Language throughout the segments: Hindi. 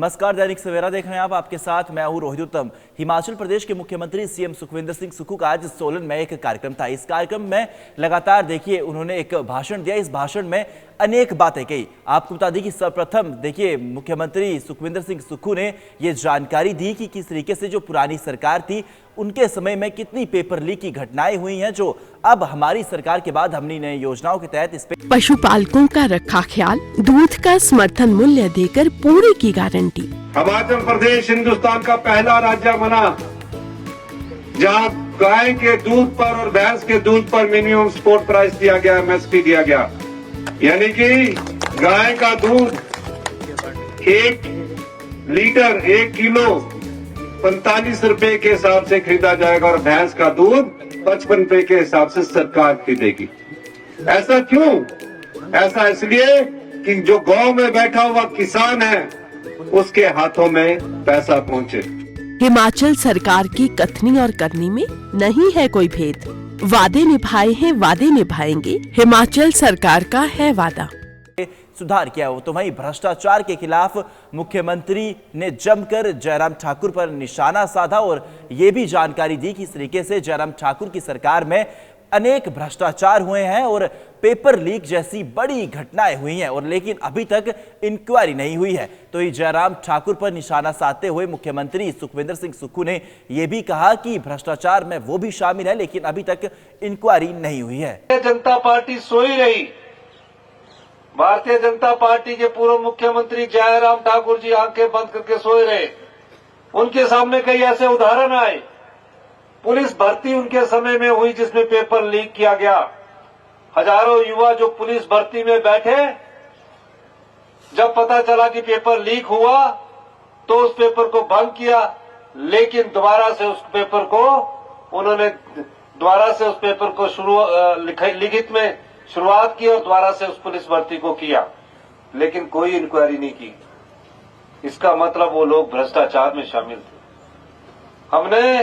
नमस्कार, दैनिक सवेरा देख रहे हैं आप। आपके साथ मैं हूं रोहित उत्तम। हिमाचल प्रदेश के मुख्यमंत्री सीएम सुखविंदर सिंह सुक्खू का आज सोलन में एक कार्यक्रम था। इस कार्यक्रम में लगातार देखिए उन्होंने एक भाषण दिया। इस भाषण में अनेक बातें कही। आपको बता दें कि सर्वप्रथम देखिए मुख्यमंत्री सुखविंदर सिंह सुक्खू ने ये जानकारी दी कि किस तरीके से जो पुरानी सरकार थी उनके समय में कितनी पेपर लीक की घटनाएं हुई हैं, जो अब हमारी सरकार के बाद हमने नई योजनाओं के तहत इस पे पशुपालकों का रखा ख्याल, दूध का समर्थन मूल्य देकर पूरी की गारंटी। हिमाचल प्रदेश हिंदुस्तान का पहला राज्य बना जहां गाय के दूध पर और भैंस के दूध पर मिनिमम सपोर्ट प्राइस दिया गया, एमएसपी दिया गया, यानी कि गाय का दूध 1 लीटर 1 किलो 45 रुपए के हिसाब से खरीदा जाएगा और भैंस का दूध 55 रुपए के हिसाब से सरकार खरीदेगी। ऐसा क्यों? ऐसा इसलिए कि जो गांव में बैठा हुआ किसान है उसके हाथों में पैसा पहुंचे। हिमाचल सरकार की कथनी और करनी में नहीं है कोई भेद। वादे निभाए हैं, वादे निभाएंगे, हिमाचल सरकार का है वादा। सुधार किया हो। तो वहीं भ्रष्टाचार के खिलाफ मुख्यमंत्री ने जमकर जयराम ठाकुर पर निशाना साधा और ये भी जानकारी दी कि इस तरीके से जयराम ठाकुर की सरकार में अनेक भ्रष्टाचार हुए हैं और पेपर लीक जैसी बड़ी घटनाएं हुई हैं, और लेकिन अभी तक इंक्वायरी नहीं हुई है। तो ये जयराम ठाकुर पर निशाना साधते हुए मुख्यमंत्री सुखविंदर सिंह सुक्खू ने यह भी कहा कि भ्रष्टाचार में वो भी शामिल है, लेकिन अभी तक इंक्वायरी नहीं हुई है। जनता पार्टी सोई रही। भारतीय जनता पार्टी के पूर्व मुख्यमंत्री जयराम ठाकुर जी आंखें बंद करके सोए रहे। उनके सामने कई ऐसे उदाहरण आए। पुलिस भर्ती उनके समय में हुई जिसमें पेपर लीक किया गया। हजारों युवा जो पुलिस भर्ती में बैठे, जब पता चला कि पेपर लीक हुआ तो उस पेपर को भंग किया, लेकिन दोबारा से उस पेपर को लिखित में शुरुआत की और दोबारा से उस पुलिस भर्ती को किया, लेकिन कोई इंक्वायरी नहीं की। इसका मतलब वो लोग भ्रष्टाचार में शामिल थे। हमने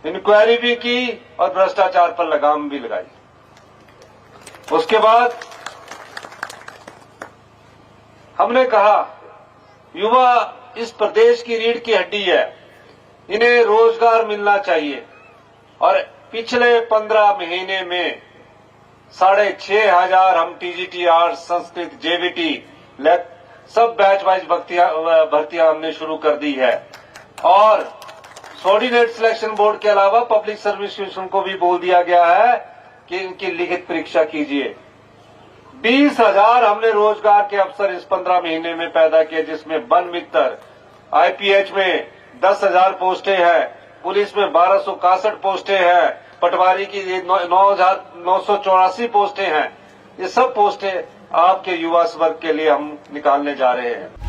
इंक्वायरी भी की और भ्रष्टाचार पर लगाम भी लगाई। उसके बाद हमने कहा युवा इस प्रदेश की रीढ़ की हड्डी है, इन्हें रोजगार मिलना चाहिए। और पिछले 15 महीने में 6,500 हम टीजीटी, आर्ट्स, संस्कृत, जेबीटी सब बैच वाइज भर्तियां हमने शुरू कर दी है। और सॉर्डिनेट सिलेक्शन बोर्ड के अलावा पब्लिक सर्विस कमीशन को भी बोल दिया गया है कि इनकी लिखित परीक्षा कीजिए। 20,000 हमने रोजगार के अवसर इस 15 महीने में पैदा किए, जिसमें वन मित्र, आईपीएच में 10,000 पोस्टें हैं, पुलिस में 1261 पोस्टें हैं, पटवारी की 9,984 पोस्टें हैं। ये सब पोस्टें आपके युवा वर्ग के लिए हम निकालने जा रहे हैं।